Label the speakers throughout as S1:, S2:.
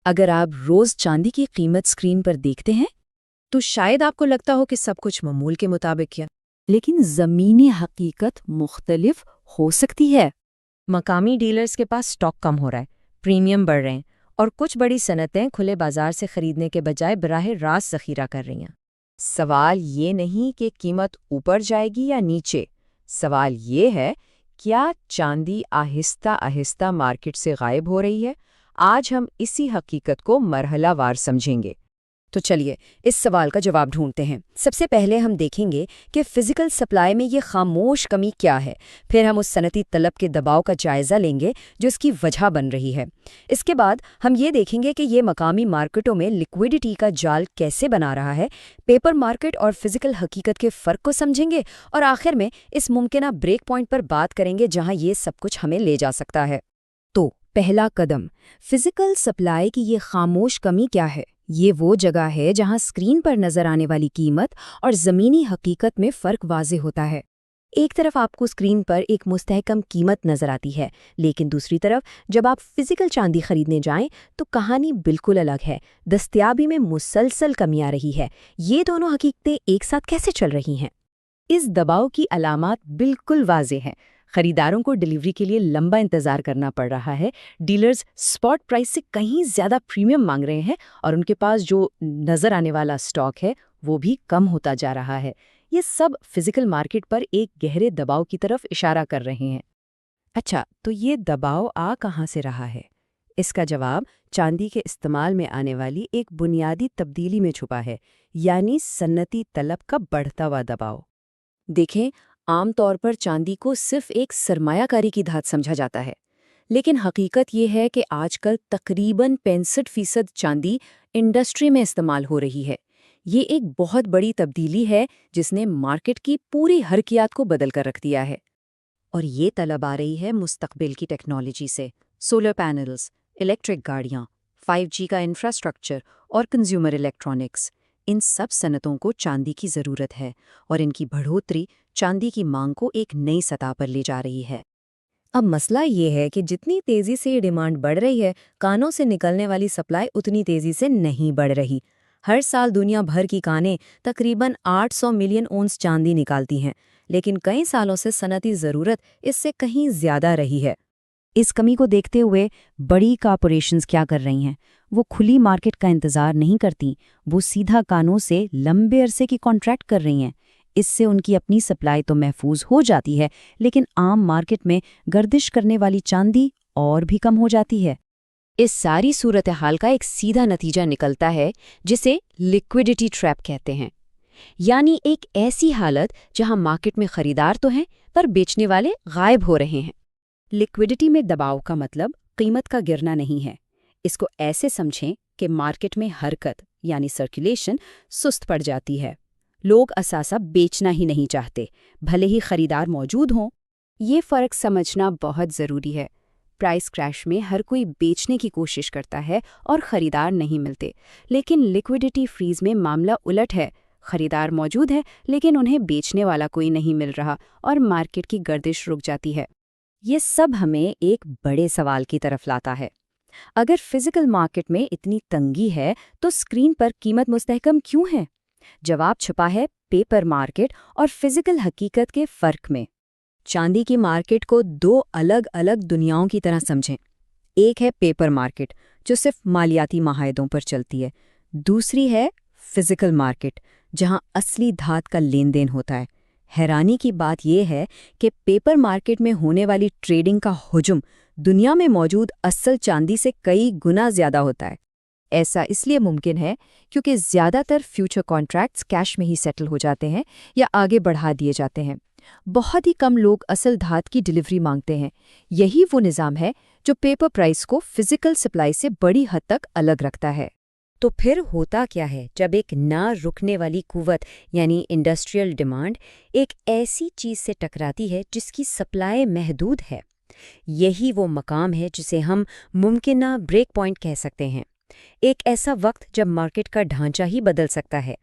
S1: اگر آپ روز چاندی کی قیمت اسکرین پر دیکھتے ہیں
S2: تو شاید آپ کو لگتا ہو کہ سب کچھ معمول کے مطابق کیا،
S1: لیکن زمینی حقیقت مختلف ہو سکتی ہے۔
S2: مقامی ڈیلرز کے پاس سٹاک کم ہو رہا ہے، پریمیم بڑھ رہے ہیں، اور کچھ بڑی صنعتیں کھلے بازار سے خریدنے کے بجائے براہ راست ذخیرہ کر رہی ہیں۔
S3: سوال یہ نہیں کہ قیمت اوپر جائے گی یا نیچے، سوال یہ ہے کیا چاندی آہستہ آہستہ مارکیٹ سے غائب ہو رہی ہے؟ آج ہم اسی حقیقت کو مرحلہ وار سمجھیں گے۔
S2: تو چلیے اس سوال کا جواب ڈھونڈتے ہیں۔ سب سے پہلے ہم دیکھیں گے کہ فزیکل سپلائی میں یہ خاموش کمی کیا ہے، پھر ہم اس صنعتی طلب کے دباؤ کا جائزہ لیں گے جو اس کی وجہ بن رہی ہے۔ اس کے بعد ہم یہ دیکھیں گے کہ یہ مقامی مارکیٹوں میں لیکوئڈٹی کا جال کیسے بنا رہا ہے، پیپر مارکیٹ اور فزیکل حقیقت کے فرق کو سمجھیں گے، اور آخر میں اس ممکنہ بریک پوائنٹ پر بات کریں گے جہاں یہ سب کچھ ہمیں لے جا سکتا ہے۔
S1: تو پہلا قدم، فزیکل سپلائی کی یہ خاموش کمی کیا ہے؟ یہ وہ جگہ ہے جہاں اسکرین پر نظر آنے والی قیمت اور زمینی حقیقت میں فرق واضح ہوتا ہے۔ ایک طرف آپ کو اسکرین پر ایک مستحکم قیمت نظر آتی ہے، لیکن دوسری طرف جب آپ فزیکل چاندی خریدنے جائیں تو کہانی بالکل الگ ہے۔ دستیابی میں مسلسل کمی آ رہی ہے۔ یہ دونوں حقیقتیں ایک ساتھ کیسے چل رہی ہیں؟
S4: اس دباؤ کی علامات بالکل واضح ہیں۔ خریداروں کو ڈیلیوری کے لیے لمبا انتظار کرنا پڑ رہا ہے، ڈیلرز اسپاٹ پرائس سے کہیں زیادہ پریمیم مانگ رہے ہیں، اور ان کے پاس جو نظر آنے والا سٹاک ہے وہ بھی کم ہوتا جا رہا ہے۔ یہ سب فزیکل مارکیٹ پر ایک گہرے دباؤ کی طرف اشارہ کر رہے ہیں۔
S3: اچھا، تو یہ دباؤ آ کہاں سے رہا ہے؟ اس کا جواب چاندی کے استعمال میں آنے والی ایک بنیادی تبدیلی میں چھپا ہے، یعنی صنعتی طلب کا بڑھتا ہوا دباؤ۔
S1: دیکھیں، عام طور پر چاندی کو صرف ایک سرمایہ کاری کی دھات سمجھا جاتا ہے، لیکن حقیقت یہ ہے کہ آج کل تقریباً 65% چاندی انڈسٹری میں استعمال ہو رہی ہے۔ یہ ایک بہت بڑی تبدیلی ہے جس نے مارکیٹ کی پوری حرکیات کو بدل کر رکھ دیا ہے۔
S3: اور یہ طلب آ رہی ہے مستقبل کی ٹیکنالوجی سے۔ سولر پینلز، الیکٹرک گاڑیاں، 5G کا انفراسٹرکچر اور کنزیومر الیکٹرانکس، ان سب صنعتوں کو چاندی کی ضرورت ہے، اور ان کی بڑھوتری چاندی کی مانگ کو ایک نئی سطح پر لے جا رہی ہے۔
S2: اب مسئلہ یہ ہے کہ جتنی تیزی سے یہ ڈیمانڈ بڑھ رہی ہے، کانوں سے نکلنے والی سپلائی اتنی تیزی سے نہیں بڑھ رہی۔ ہر سال دنیا بھر کی کانیں تقریباً 800 ملین اونس چاندی نکالتی ہیں، لیکن کئی سالوں سے صنعتی ضرورت اس سے کہیں زیادہ رہی ہے۔
S1: اس کمی کو دیکھتے ہوئے بڑی کارپوریشنز کیا کر رہی ہیں؟ وہ کھلی مارکیٹ کا انتظار نہیں کرتی، وہ سیدھا کانوں سے لمبے عرصے کی کانٹریکٹ کر رہی ہیں۔ اس سے ان کی اپنی سپلائی تو محفوظ ہو جاتی ہے، لیکن عام مارکیٹ میں گردش کرنے والی چاندی اور بھی کم ہو جاتی ہے۔
S4: اس ساری صورتحال کا ایک سیدھا نتیجہ نکلتا ہے جسے لیکوئڈٹی ٹریپ کہتے ہیں، یعنی ایک ایسی حالت جہاں مارکیٹ میں خریدار تو ہیں پر بیچنے والے غائب ہو رہے ہیں۔
S1: لیکوئڈٹی میں دباؤ کا مطلب قیمت کا گرنا نہیں ہے۔ اس کو ایسے سمجھیں کہ مارکیٹ میں حرکت یعنی سرکولیشن سست پڑ جاتی ہے۔ لوگ اثاثہ بیچنا ہی نہیں چاہتے، بھلے ہی خریدار موجود ہوں۔ یہ فرق سمجھنا بہت ضروری ہے۔ پرائس کریش میں ہر کوئی بیچنے کی کوشش کرتا ہے اور خریدار نہیں ملتے، لیکن لیکوئڈٹی فریز میں معاملہ الٹ ہے۔ خریدار موجود ہے لیکن انہیں بیچنے والا کوئی نہیں مل رہا اور مارکیٹ کی گردش رک جاتی ہے۔ یہ سب ہمیں ایک بڑے سوال کی طرف لاتا ہے۔ اگر فزیکل مارکیٹ میں اتنی تنگی ہے تو اسکرین پر قیمت مستحکم کیوں ہے؟ جواب چھپا ہے پیپر مارکیٹ اور فزیکل حقیقت کے فرق میں۔
S2: چاندی کی مارکیٹ کو دو الگ الگ دنیاؤں کی طرح سمجھیں۔ ایک ہے پیپر مارکیٹ جو صرف مالیاتی معاہدوں پر چلتی ہے، دوسری ہے فزیکل مارکیٹ جہاں اصلی دھات کا لین دین ہوتا ہے۔ حیرانی کی بات یہ ہے کہ پیپر مارکیٹ میں ہونے والی ٹریڈنگ کا حجم دنیا میں موجود اصل چاندی سے کئی گنا زیادہ ہوتا ہے۔
S3: ایسا اس لیے ممکن ہے کیونکہ زیادہ تر فیوچر کانٹریکٹس کیش میں ہی سیٹل ہو جاتے ہیں یا آگے بڑھا دیے جاتے ہیں۔ بہت ہی کم لوگ اصل دھات کی ڈیلیوری مانگتے ہیں۔ یہی وہ نظام ہے جو پیپر پرائس کو فزیکل سپلائی سے بڑی حد تک الگ رکھتا ہے۔
S2: تو پھر ہوتا کیا ہے جب ایک نہ رکنے والی قوت یعنی انڈسٹریل ڈیمانڈ ایک ایسی چیز سے ٹکراتی ہے جس کی سپلائی محدود ہے؟ یہی وہ مقام ہے جسے ہم ممکنہ بریک پوائنٹ کہہ سکتے ہیں، ایک ایسا وقت جب مارکیٹ کا ڈھانچہ ہی بدل سکتا ہے۔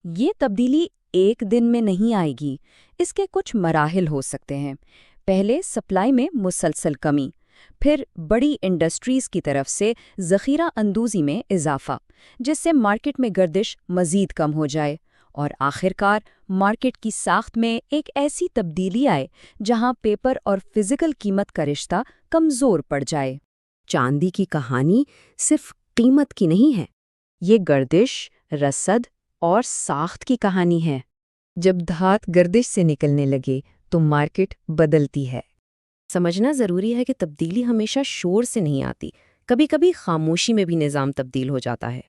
S1: یہ تبدیلی ایک دن میں نہیں آئے گی، اس کے کچھ مراحل ہو سکتے ہیں۔ پہلے سپلائی میں مسلسل کمی،
S2: پھر بڑی انڈسٹریز کی طرف سے ذخیرہ اندوزی میں اضافہ، جس سے مارکیٹ میں گردش مزید کم ہو جائے، اور آخرکار مارکیٹ کی ساخت میں ایک ایسی تبدیلی آئے جہاں پیپر اور فزیکل قیمت کا رشتہ کمزور پڑ جائے۔
S1: چاندی کی کہانی صرف قیمت کی نہیں ہے،
S4: یہ گردش، رسد اور ساخت کی کہانی ہے۔ جب دھات گردش سے نکلنے لگے تو مارکیٹ بدلتی ہے۔
S1: سمجھنا ضروری ہے کہ تبدیلی ہمیشہ شور سے نہیں آتی، کبھی کبھی خاموشی میں بھی نظام تبدیل ہو جاتا ہے۔